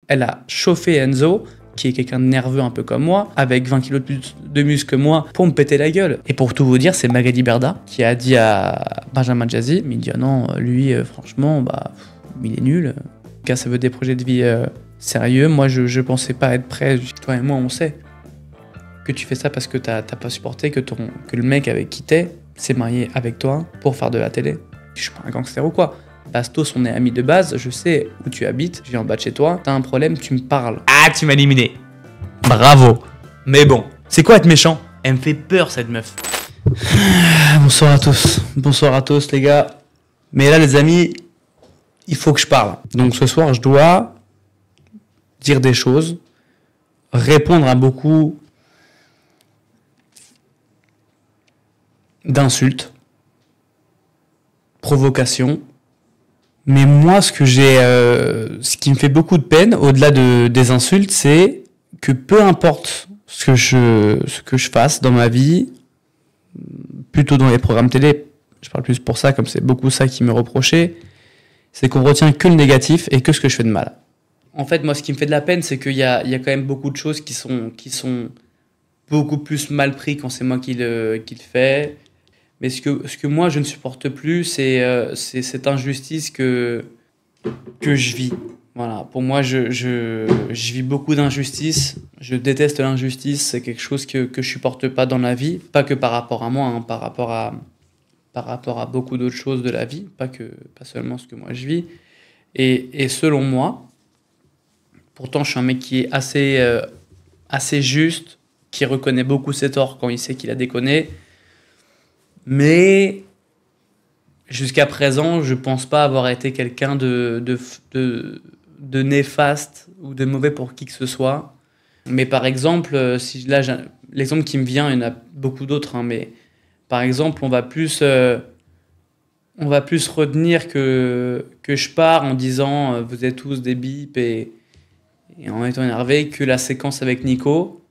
elle a chauffé Enzo, qui est quelqu'un de nerveux un peu comme moi, avec 20 kilos de muscle que moi, pour me péter la gueule. Et pour tout vous dire, c'est Magali Berda qui a dit à Benjamin Jazzy, mais il dit ah non, lui, franchement, bah, il est nul. Car ça veut des projets de vie sérieux. Moi, je pensais pas être prêt. Toi et moi, on sait que tu fais ça parce que t'as pas supporté que le mec avec qui t'es s'est marié avec toi pour faire de la télé. Je suis pas un gangster ou quoi. Bastos, on est amis de base, je sais où tu habites, je viens en bas de chez toi, t'as un problème, tu me parles. Ah, tu m'as éliminé. Bravo. Mais bon, c'est quoi être méchant? Elle me fait peur cette meuf. Bonsoir à tous. Bonsoir à tous les gars. Mais là les amis, il faut que je parle. Donc ce soir, je dois dire des choses, répondre à beaucoup d'insultes, provocations. Mais moi, ce qui me fait beaucoup de peine, au-delà des insultes, c'est que peu importe ce que je fasse dans ma vie, plutôt dans les programmes télé, je parle plus pour ça, comme c'est beaucoup ça qui me reprochait, c'est qu'on retient que le négatif et que ce que je fais de mal. En fait, moi, ce qui me fait de la peine, c'est qu'il y a quand même beaucoup de choses qui sont beaucoup plus mal pris quand c'est moi qui le fais. Mais ce que moi, je ne supporte plus, c'est cette injustice que je vis. Voilà. Pour moi, je vis beaucoup d'injustice. Je déteste l'injustice. C'est quelque chose que je supporte pas dans la vie. Pas que par rapport à moi, hein, par rapport à beaucoup d'autres choses de la vie. Pas seulement ce que moi je vis. Et selon moi, pourtant, je suis un mec qui est assez juste, qui reconnaît beaucoup ses torts quand il sait qu'il a déconné. Mais jusqu'à présent, je pense pas avoir été quelqu'un de néfaste ou de mauvais pour qui que ce soit. Mais par exemple, l'exemple qui me vient, il y en a beaucoup d'autres, hein, mais par exemple, on va plus retenir que je pars en disant vous êtes tous des bips et en étant énervé, que la séquence avec Nico,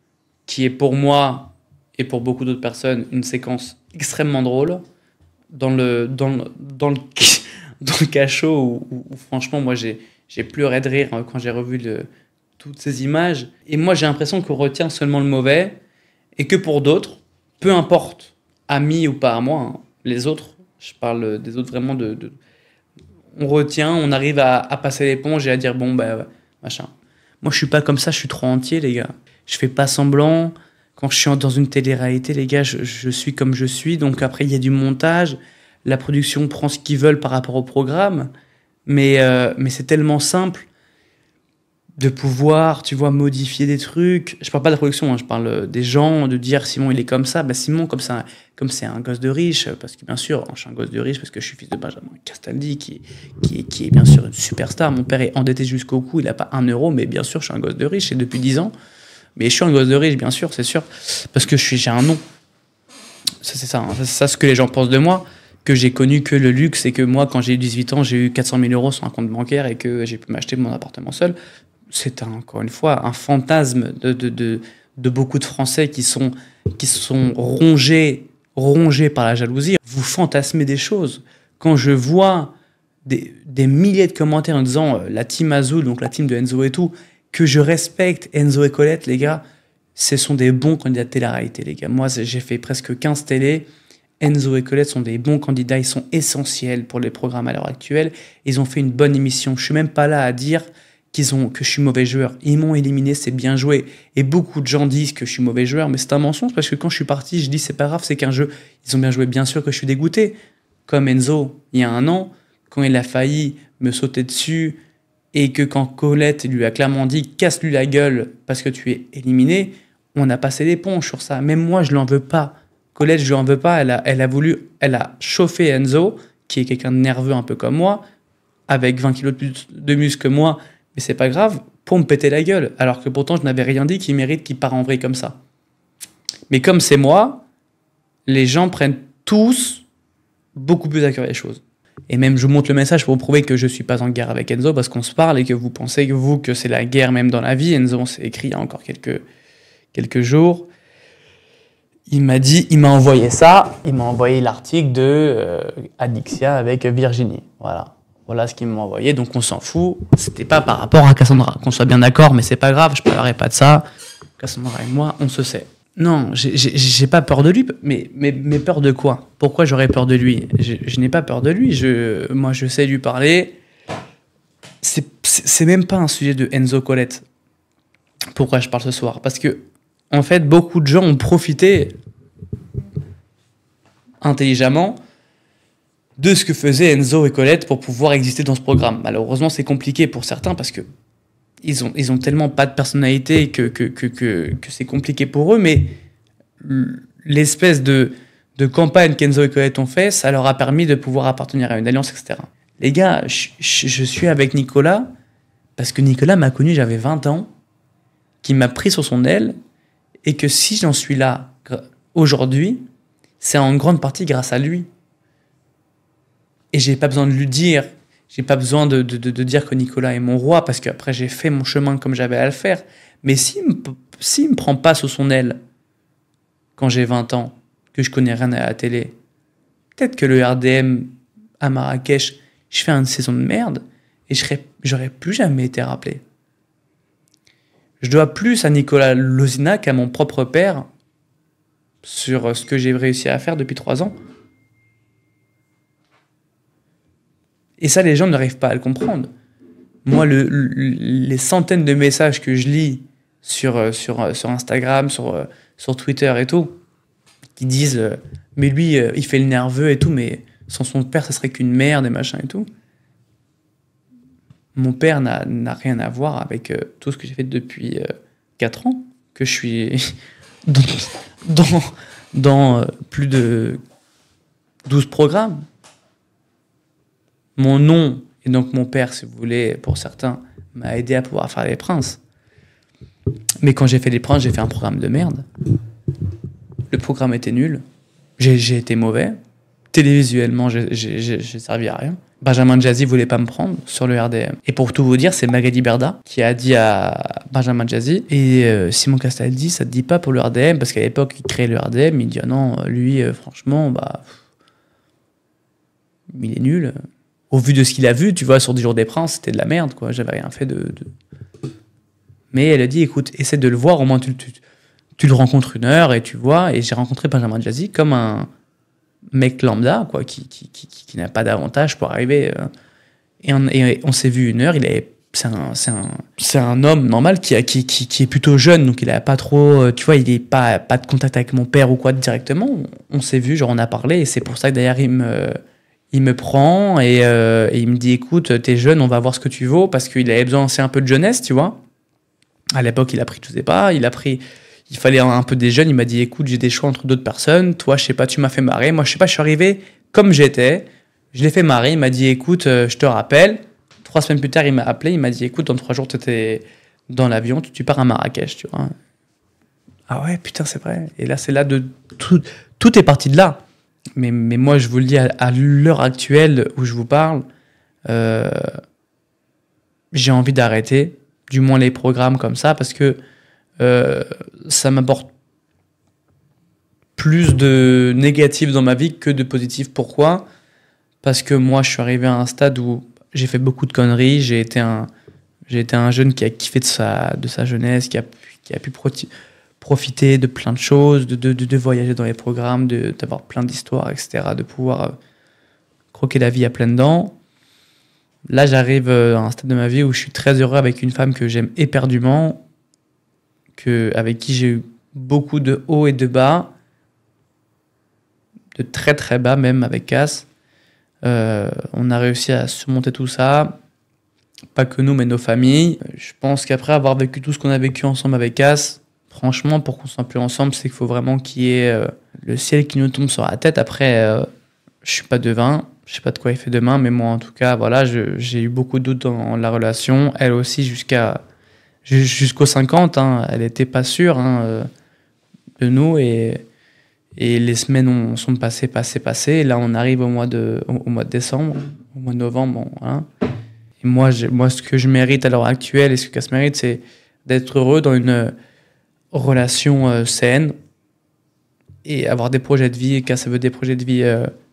qui est pour moi et pour beaucoup d'autres personnes une séquence extrêmement drôle dans le cachot où franchement moi j'ai pleuré de rire quand j'ai revu toutes ces images. Et moi j'ai l'impression qu'on retient seulement le mauvais et que pour d'autres, peu importe amis ou pas à moi, hein, les autres, je parle des autres vraiment on retient, on arrive à passer l'éponge et à dire bon bah machin. Moi je suis pas comme ça, je suis trop entier les gars. Je fais pas semblant. Quand je suis dans une télé-réalité, les gars, je suis comme je suis. Donc après, il y a du montage. La production prend ce qu'ils veulent par rapport au programme. Mais c'est tellement simple de pouvoir, tu vois, modifier des trucs. Je parle pas de la production, hein, je parle des gens, de dire Simon, il est comme ça. Bah, Simon, comme c'est un gosse de riche, parce que bien sûr, je suis un gosse de riche parce que je suis fils de Benjamin Castaldi, qui est bien sûr une superstar. Mon père est endetté jusqu'au cou, il n'a pas 1 euro, mais bien sûr, je suis un gosse de riche et depuis 10 ans. Mais je suis un gosse de riche, bien sûr, c'est sûr. Parce que j'ai un nom. C'est ça, hein. C'est ça ce que les gens pensent de moi. Que j'ai connu que le luxe et que moi, quand j'ai eu 18 ans, j'ai eu 400 000 euros sur un compte bancaire et que j'ai pu m'acheter mon appartement seul. C'est encore une fois un fantasme de beaucoup de Français qui sont rongés par la jalousie. Vous fantasmez des choses. Quand je vois des milliers de commentaires en disant la team Azul, donc la team de Enzo et tout, que je respecte Enzo et Colette, les gars, ce sont des bons candidats de télé-réalité, les gars. Moi, j'ai fait presque 15 télés. Enzo et Colette sont des bons candidats, ils sont essentiels pour les programmes à l'heure actuelle. Ils ont fait une bonne émission. Je suis même pas là à dire que je suis mauvais joueur. Ils m'ont éliminé, c'est bien joué. Et beaucoup de gens disent que je suis mauvais joueur, mais c'est un mensonge parce que quand je suis parti, je dis c'est pas grave, c'est qu'un jeu. Ils ont bien joué, bien sûr que je suis dégoûté. Comme Enzo, il y a 1 an, quand il a failli me sauter dessus, et que quand Colette lui a clairement dit « casse-lui la gueule parce que tu es éliminé », on a passé l'éponge sur ça. Même moi, je ne lui en veux pas. Colette, je ne lui en veux pas. Elle a chauffé Enzo, qui est quelqu'un de nerveux un peu comme moi, avec 20 kilos de muscle que moi, mais c'est pas grave, pour me péter la gueule. Alors que pourtant, je n'avais rien dit qui mérite qu'il part en vrille comme ça. Mais comme c'est moi, les gens prennent tous beaucoup plus à cœur les choses. Et même, je vous montre le message pour vous prouver que je ne suis pas en guerre avec Enzo, parce qu'on se parle et que vous pensez que c'est la guerre même dans la vie. Enzo, on s'est écrit il y a encore quelques jours. Il m'a envoyé ça. Il m'a envoyé l'article de Adixia avec Virginie. Voilà. Voilà ce qu'ils m'ont envoyé, donc on s'en fout. C'était pas par rapport à Cassandra, qu'on soit bien d'accord, mais c'est pas grave, je parlerai pas de ça. Cassandra et moi, on se sait. Non, j'ai pas peur de lui, mais peur de quoi? Pourquoi j'aurais peur de lui? Je n'ai pas peur de lui, moi je sais lui parler. C'est même pas un sujet de Enzo Colette. Pourquoi je parle ce soir? Parce que, en fait, beaucoup de gens ont profité intelligemment de ce que faisaient Enzo et Colette pour pouvoir exister dans ce programme. Malheureusement, c'est compliqué pour certains parce que ils ont tellement pas de personnalité que c'est compliqué pour eux, mais l'espèce de campagne qu'Enzo et Colette ont fait, ça leur a permis de pouvoir appartenir à une alliance, etc. Les gars, je suis avec Nicolas parce que Nicolas m'a connu, j'avais 20 ans, qui m'a pris sur son aile, et que si j'en suis là aujourd'hui, c'est en grande partie grâce à lui. Et j'ai pas besoin de lui dire, j'ai pas besoin de dire que Nicolas est mon roi, parce qu'après j'ai fait mon chemin comme j'avais à le faire. Mais s'il me prend pas sous son aile quand j'ai 20 ans, que je connais rien à la télé, peut-être que le RDM à Marrakech, je fais une saison de merde et j'aurais plus jamais été rappelé. Je dois plus à Nicolas Lozina qu'à mon propre père sur ce que j'ai réussi à faire depuis 3 ans. Et ça, les gens n'arrivent pas à le comprendre. Moi, les centaines de messages que je lis sur Instagram, sur Twitter et tout, qui disent mais lui, il fait le nerveux et tout, mais sans son père, ça serait qu'une merde et machin et tout. Mon père n'a rien à voir avec tout ce que j'ai fait depuis 4 ans, que je suis dans plus de 12 programmes. Mon nom, et donc mon père, si vous voulez, pour certains, m'a aidé à pouvoir faire Les Princes. Mais quand j'ai fait Les Princes, j'ai fait un programme de merde. Le programme était nul. J'ai été mauvais. Télévisuellement, j'ai servi à rien. Benjamin Jazzy voulait pas me prendre sur le RDM. Et pour tout vous dire, c'est Magali Berda qui a dit à Benjamin Jazzy, et Simon Castaldi, ça te dit pas pour le RDM, parce qu'à l'époque, il créait le RDM, il dit, ah non, lui, franchement, il est nul. Au vu de ce qu'il a vu, tu vois, sur 10 jours des Princes, c'était de la merde, quoi. J'avais rien fait Mais elle a dit, écoute, essaie de le voir, au moins tu le rencontres 1 heure et tu vois. Et j'ai rencontré Benjamin Jazzy comme un mec lambda, quoi, qui n'a pas d'avantage pour arriver. Et on s'est vu 1 heure. C'est un homme normal qui est plutôt jeune, donc il a pas trop, tu vois, il est pas de contact avec mon père ou quoi directement. On s'est vu, genre on a parlé, et c'est pour ça que d'ailleurs il me prend et il me dit, écoute, t'es jeune, on va voir ce que tu vaux, parce qu'il avait besoin aussi un peu de jeunesse, tu vois. À l'époque, il a pris, je sais pas, il fallait un peu des jeunes. Il m'a dit, écoute, j'ai des choix entre d'autres personnes. Toi, je sais pas, tu m'as fait marrer. Moi, je sais pas, je suis arrivé comme j'étais. Je l'ai fait marrer. Il m'a dit, écoute, je te rappelle. 3 semaines plus tard, il m'a appelé. Il m'a dit, écoute, dans 3 jours, tu étais dans l'avion, tu pars à Marrakech, tu vois. Ah ouais, putain, c'est vrai. Et là, c'est là de tout est parti de là. Mais moi, je vous le dis, à l'heure actuelle où je vous parle, j'ai envie d'arrêter, du moins les programmes comme ça, parce que ça m'apporte plus de négatif dans ma vie que de positif. Pourquoi? Parce que moi, je suis arrivé à un stade où j'ai fait beaucoup de conneries. J'ai été un jeune qui a kiffé de sa jeunesse, qui a pu profiter de plein de choses, de voyager dans les programmes, d'avoir plein d'histoires, etc., de pouvoir croquer la vie à pleines dents. Là, j'arrive à un stade de ma vie où je suis très heureux avec une femme que j'aime éperdument, avec qui j'ai eu beaucoup de hauts et de bas, de très très bas même avec Cass. On a réussi à surmonter tout ça, pas que nous mais nos familles. Je pense qu'après avoir vécu tout ce qu'on a vécu ensemble avec Cass, franchement, pour qu'on soit plus ensemble, c'est qu'il faut vraiment qu'il y ait le ciel qui nous tombe sur la tête. Après, je suis pas devin, je sais pas de quoi il fait demain, mais moi en tout cas, voilà, j'ai eu beaucoup de doutes dans la relation. Elle aussi jusqu'aux 50, hein, elle était pas sûre de nous, et les semaines sont passées. Et là, on arrive au mois de décembre, au mois de novembre. Bon, hein. Et moi, ce que je mérite à l'heure actuelle, et ce que Cass mérite, c'est d'être heureux dans une relation saine et avoir des projets de vie. Et Cass veut des projets de vie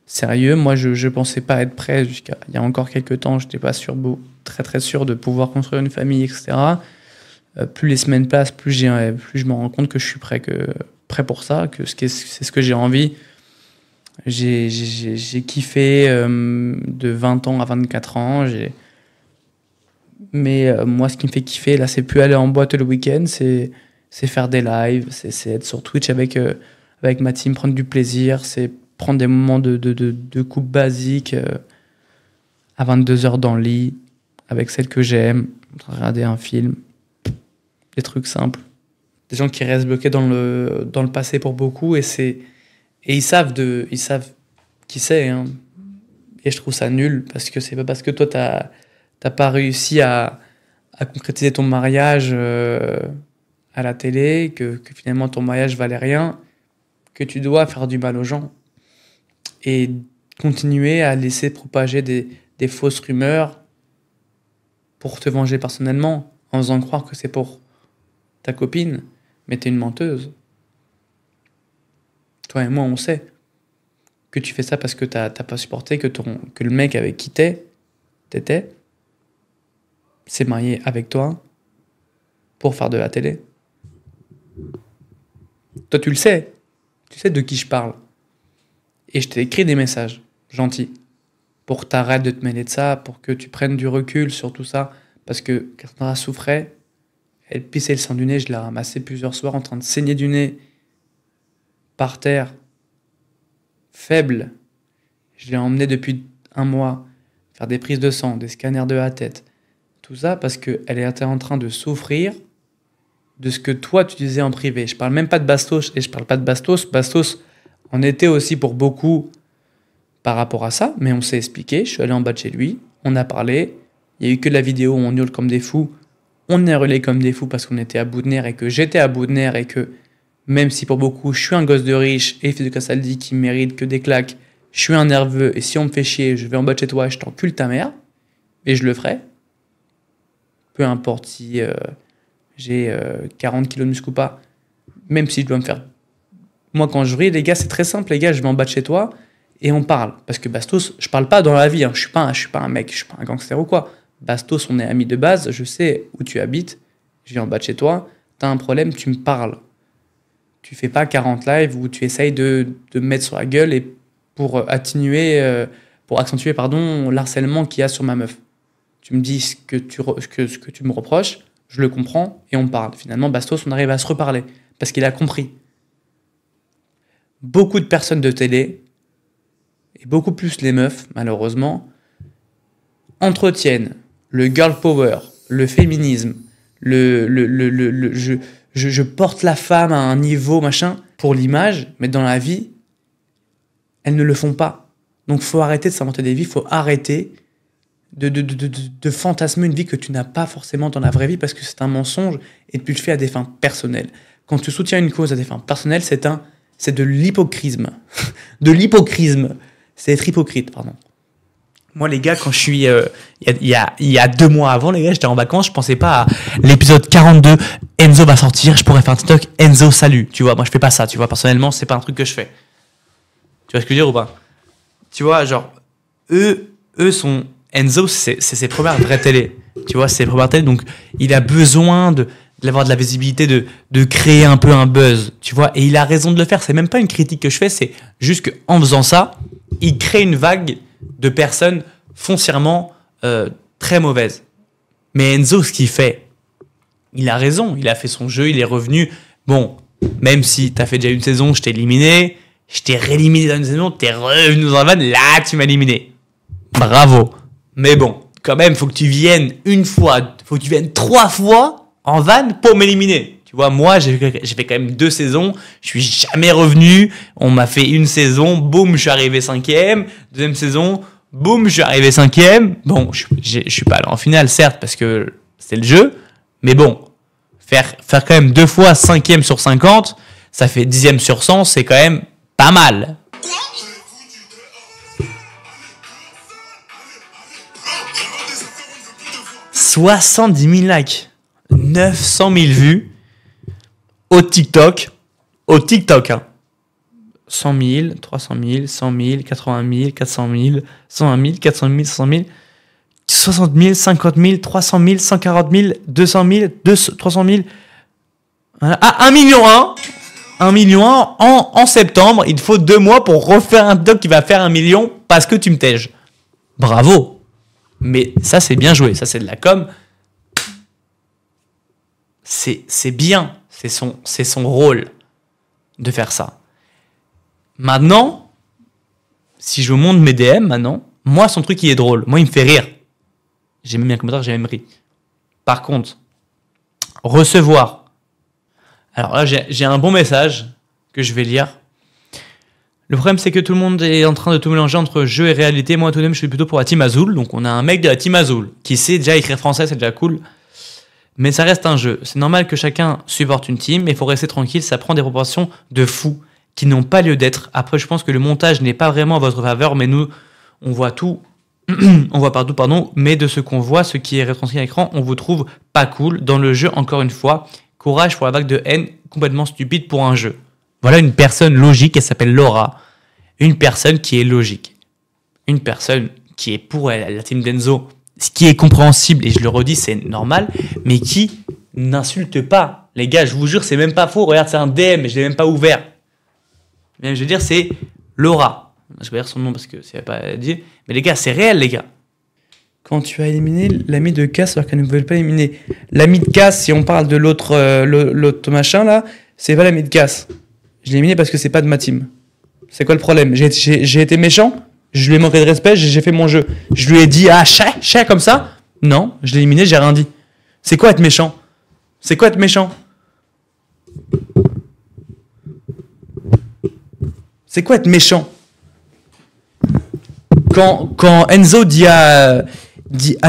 sérieux. Moi, je pensais pas être prêt jusqu'à il y a encore quelques temps. Je n'étais pas sûr, très très sûr de pouvoir construire une famille, etc. Plus les semaines passent, plus je me rends compte que je suis prêt pour ça, que c'est ce que j'ai envie. J'ai kiffé de 20 ans à 24 ans. Mais moi, ce qui me fait kiffer, là, c'est plus aller en boîte le week-end, c'est faire des lives, c'est être sur Twitch avec ma team, prendre du plaisir, c'est prendre des moments de coupe basique à 22h dans le lit, avec celle que j'aime, regarder un film, des trucs simples. Des gens qui restent bloqués dans le passé pour beaucoup, et ils savent qui c'est, hein. Et je trouve ça nul, parce que c'est pas parce que toi, t'as pas réussi à concrétiser ton mariage à la télé, que finalement ton mariage valait rien, que tu dois faire du mal aux gens. Et continuer à laisser propager des fausses rumeurs pour te venger personnellement, en faisant croire que c'est pour ta copine, mais t'es une menteuse. Toi et moi, on sait que tu fais ça parce que t'as pas supporté que le mec avec qui t'étais s'est marié avec toi pour faire de la télé. Toi, tu le sais. Tu sais de qui je parle. Et je t'ai écrit des messages gentils pour que t'arrêtes de te mêler de ça, pour que tu prennes du recul sur tout ça. Parce que Cassandra souffrait, elle pissait le sang du nez, je l'ai ramassée plusieurs soirs en train de saigner du nez, par terre, faible. Je l'ai emmenée depuis 1 mois faire des prises de sang, des scanners de la tête. Tout ça parce qu'elle était en train de souffrir de ce que toi tu disais en privé. Je parle même pas de Bastos, et je parle pas de Bastos. Bastos en était aussi pour beaucoup par rapport à ça, mais on s'est expliqué. Je suis allé en bas de chez lui, on a parlé. Il y a eu que la vidéo où on hurle comme des fous. On est relais comme des fous parce qu'on était à bout de nerfs et que j'étais à bout de nerfs et que même si pour beaucoup je suis un gosse de riche et fils de Castaldi qui mérite que des claques, je suis un nerveux et si on me fait chier, je vais en bas de chez toi et je t'encule ta mère. Et je le ferai. Peu importe si j'ai 40 kilos de muscle ou pas. Même si je dois me faire... Moi, quand je ris, les gars, c'est très simple. Les gars, je vais en bas de chez toi et on parle. Parce que Bastos, je parle pas dans la vie. Hein. Je suis pas un mec, je suis pas un gangster ou quoi. Bastos, on est amis de base. Je sais où tu habites. Je viens en bas de chez toi. T'as un problème, tu me parles. Tu fais pas 40 lives où tu essayes de me mettre sur la gueule et pour accentuer l'harcèlement qu'il y a sur ma meuf. Tu me dis ce que tu me reproches, je le comprends et on parle. Finalement, Bastos, on arrive à se reparler parce qu'il a compris. Beaucoup de personnes de télé, et beaucoup plus les meufs, malheureusement, entretiennent le girl power, le féminisme, je porte la femme à un niveau, machin, pour l'image, mais dans la vie, elles ne le font pas. Donc, faut arrêter de s'inventer des vies, faut arrêter de fantasmer une vie que tu n'as pas forcément dans la vraie vie parce que c'est un mensonge et tu le fais à des fins personnelles. Quand tu soutiens une cause à des fins personnelles, c'est de l'hypocrisme. De l'hypocrisme. C'est être hypocrite, pardon. Moi, les gars, quand je suis... il y a 2 mois avant, les gars, j'étais en vacances, je pensais pas à l'épisode 42, Enzo va sortir, je pourrais faire un TikTok, Enzo, salut. Tu vois, moi, je fais pas ça, tu vois, personnellement, c'est pas un truc que je fais. Tu vois ce que je veux dire ou pas? Tu vois, genre, eux sont... Enzo, c'est ses premières vraies télé. Tu vois, c'est ses premières télé, donc il a besoin d'avoir de la visibilité, de créer un peu un buzz, tu vois, et il a raison de le faire. C'est même pas une critique que je fais, c'est juste qu'en faisant ça, il crée une vague de personnes foncièrement très mauvaises. Mais Enzo, ce qu'il fait, il a raison, il a fait son jeu, il est revenu. Bon, même si t'as fait déjà une saison, je t'ai éliminé, je t'ai rééliminé dans une saison, t'es revenu dans la vanne, là tu m'as éliminé. Bravo. Mais bon, quand même, faut que tu viennes 1 fois, faut que tu viennes 3 fois en vanne pour m'éliminer. Tu vois, moi, j'ai fait quand même 2 saisons, je suis jamais revenu, on m'a fait 1 saison, boum, je suis arrivé 5e, 2e saison, boum, je suis arrivé 5e. Bon, je suis pas allé en finale, certes, parce que c'est le jeu, mais bon, faire quand même 2 fois 5e sur 50, ça fait 10e sur 100, c'est quand même pas mal. 70 000 likes, 900 000 vues au TikTok, hein. 100 000, 300 000, 100 000, 80 000, 400 000, 120 000, 400 000, 500 000, 60 000, 50 000, 300 000, 140 000, 200 000, 300 000. Ah, 1 million 1. 1 million en septembre. Il te faut 2 mois pour refaire un doc qui va faire 1 million parce que tu me tèges. Bravo. Mais ça, c'est bien joué. Ça, c'est de la com. C'est bien. C'est son rôle de faire ça. Maintenant, si je vous montre mes DM maintenant, moi, son truc, il est drôle. Moi, il me fait rire. J'ai même mis un commentaire, j'ai même ri. Par contre, recevoir. Alors là, j'ai un bon message que je vais lire. Le problème, c'est que tout le monde est en train de tout mélanger entre jeu et réalité. Moi, tout de même, je suis plutôt pour la team Azul. Donc, on a un mec de la team Azul qui sait déjà écrire français, c'est déjà cool. Mais ça reste un jeu. C'est normal que chacun supporte une team, mais il faut rester tranquille. Ça prend des proportions de fous qui n'ont pas lieu d'être. Après, je pense que le montage n'est pas vraiment à votre faveur, mais nous, on voit tout. On voit partout, pardon. Mais de ce qu'on voit, ce qui est retranscrit à l'écran, on vous trouve pas cool. Dans le jeu, encore une fois, courage pour la vague de haine complètement stupide pour un jeu. Voilà une personne logique, elle s'appelle Laura. Une personne qui est logique. Une personne qui est pour elle, la team Denzo. Ce qui est compréhensible, et je le redis, c'est normal, mais qui n'insulte pas. Les gars, je vous jure, c'est même pas faux. Regarde, c'est un DM, je l'ai même pas ouvert. Mais je veux dire, c'est Laura. Je vais dire son nom parce que c'est pas dit. Mais les gars, c'est réel, les gars. Quand tu as éliminé l'ami de Cass alors qu'elle ne pouvait pas éliminer. L'ami de Cass, si on parle de l'autre machin là, c'est pas l'ami de Cass. Je l'ai éliminé parce que c'est pas de ma team. C'est quoi le problème? J'ai été méchant? Je lui ai manqué de respect, j'ai fait mon jeu. Je lui ai dit, ah, chais, comme ça? Non, je l'ai éliminé, j'ai rien dit. C'est quoi être méchant? C'est quoi être méchant? C'est quoi être méchant? Quand Enzo dit à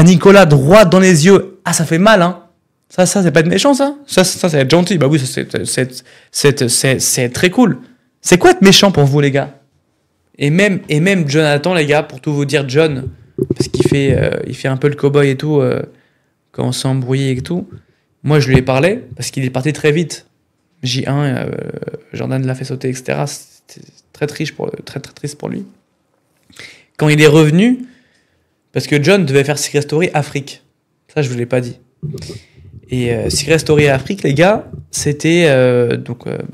Nicolas droit dans les yeux, ah, ça fait mal, hein? Ça, c'est pas être méchant, ça? Ça, c'est être gentil. Bah oui, c'est très cool. C'est quoi être méchant pour vous, les gars? Et même Jonathan, les gars, pour tout vous dire, John, parce qu'il fait un peu le cow-boy et tout, quand on s'est embrouillé et tout. Moi, je lui ai parlé, parce qu'il est parti très vite. J1, Jordan l'a fait sauter, etc. C'était très triste pour lui. Quand il est revenu, parce que John devait faire Secret Story Afrique. Ça, je vous l'ai pas dit. Et Secret Story Afrique, les gars, c'était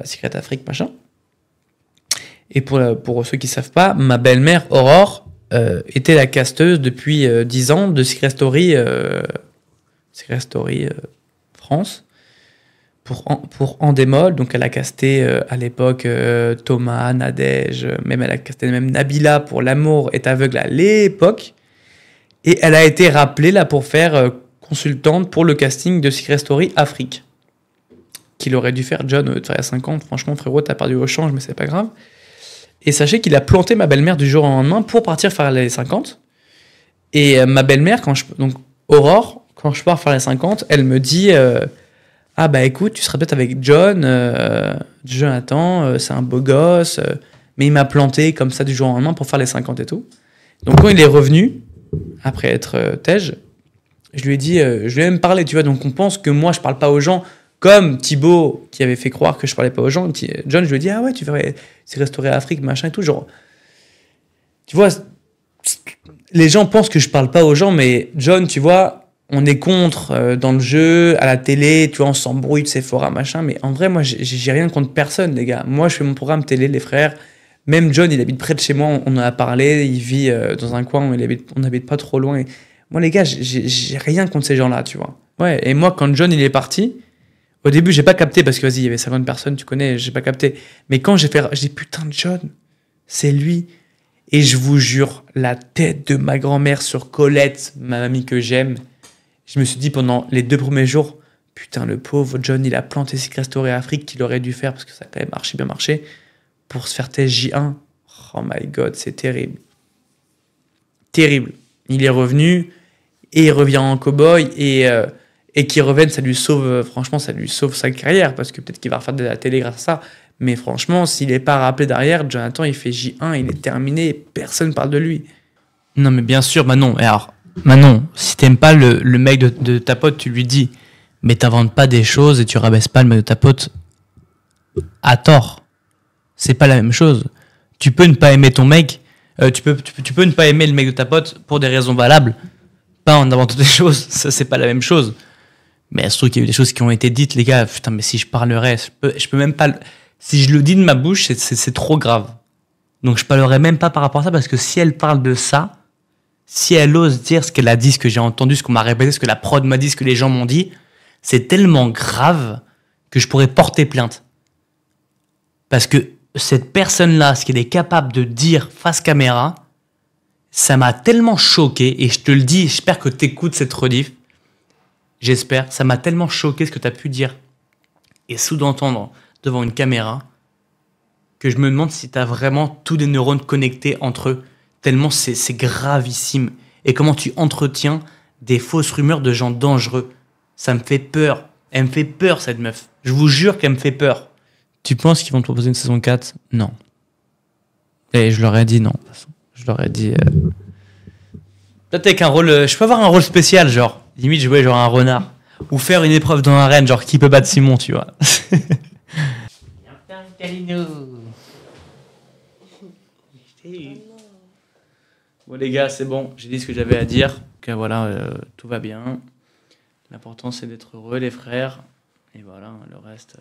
Secret Afrique, machin. Et pour ceux qui ne savent pas, ma belle-mère, Aurore, était la casteuse depuis 10 ans de Secret Story France pour Endemol. Donc elle a casté à l'époque Thomas, Nadège, même elle a casté même Nabila pour L'amour est aveugle à l'époque. Et elle a été rappelée là pour faire consultante pour le casting de Secret Story Afrique. Qu'il aurait dû faire John il y a 5 ans. Franchement, frérot, t'as perdu au change, mais c'est pas grave. Et sachez qu'il a planté ma belle-mère du jour au lendemain pour partir faire les 50. Et ma belle-mère, donc Aurore, quand je pars faire les 50, elle me dit ah bah écoute, tu seras peut-être avec Jonathan, c'est un beau gosse, mais il m'a planté comme ça du jour au lendemain pour faire les 50 et tout. Donc quand il est revenu, après être tège, je lui ai dit, je lui ai même parlé, tu vois, donc on pense que moi je parle pas aux gens. Comme Thibaut, qui avait fait croire que je parlais pas aux gens, John, je lui ai dit, ah ouais, tu verrais, c'est restaurer Afrique, machin et tout. Genre, tu vois, les gens pensent que je parle pas aux gens, mais John, tu vois, on est contre dans le jeu, à la télé, tu vois, on s'embrouille de Sephora, machin. Mais en vrai, moi, j'ai rien contre personne, les gars. Moi, je fais mon programme télé, les frères. Même John, il habite près de chez moi, on en a parlé, il vit dans un coin où on n'habite pas trop loin. Et moi, les gars, j'ai rien contre ces gens-là, tu vois. Ouais, et moi, quand John, il est parti, au début, j'ai pas capté parce que vas-y, il y avait 50 personnes, tu connais, j'ai pas capté. Mais quand j'ai dit putain de John, c'est lui. Et je vous jure, la tête de ma grand-mère sur Colette, ma mamie que j'aime, je me suis dit pendant les 2 premiers jours, putain, le pauvre John, il a planté Secret Story Afrique qu'il aurait dû faire parce que ça a quand même bien marché pour se faire TJ1. Oh my god, c'est terrible. Terrible. Il est revenu et il revient en cow-boy et qu'il revienne, ça lui sauve, franchement, ça lui sauve sa carrière, parce que peut-être qu'il va refaire de la télé grâce à ça. Mais franchement, s'il n'est pas rappelé derrière, Jonathan, il fait J1, il est terminé, personne ne parle de lui. Non, mais bien sûr, Manon. Alors, Manon, si t'aimes pas le mec de ta pote, tu lui dis, mais t'inventes pas des choses et tu rabaisses pas le mec de ta pote à tort. C'est pas la même chose. Tu peux ne pas aimer ton mec, tu peux ne pas aimer le mec de ta pote pour des raisons valables, pas en inventant des choses, ça c'est pas la même chose. Mais il se trouve qu'il y a eu des choses qui ont été dites, les gars, putain, mais si je parlerais, je peux même pas, si je le dis de ma bouche, c'est trop grave. Donc je parlerai même pas par rapport à ça, parce que si elle parle de ça, si elle ose dire ce qu'elle a dit, ce que j'ai entendu, ce qu'on m'a répété, ce que la prod m'a dit, ce que les gens m'ont dit, c'est tellement grave que je pourrais porter plainte. Parce que cette personne-là, ce qu'elle est capable de dire face caméra, ça m'a tellement choqué, et je te le dis, j'espère que tu écoutes cette rediff, j'espère, ça m'a tellement choqué ce que tu as pu dire et sous-entendre devant une caméra, que je me demande si tu as vraiment tous des neurones connectés entre eux, tellement c'est gravissime. Et comment tu entretiens des fausses rumeurs de gens dangereux. Ça me fait peur. Elle me fait peur, cette meuf. Je vous jure qu'elle me fait peur. Tu penses qu'ils vont te proposer une saison 4 ? Non. Et je leur ai dit non. De toute façon. Je leur ai dit... Peut-être avec un rôle... je peux avoir un rôle spécial, genre. Limite, jouer genre un renard. Ou faire une épreuve dans l'arène, genre qui peut battre Simon, tu vois. Bon les gars, c'est bon, j'ai dit ce que j'avais à dire, que voilà, tout va bien. L'important c'est d'être heureux les frères, et voilà, le reste...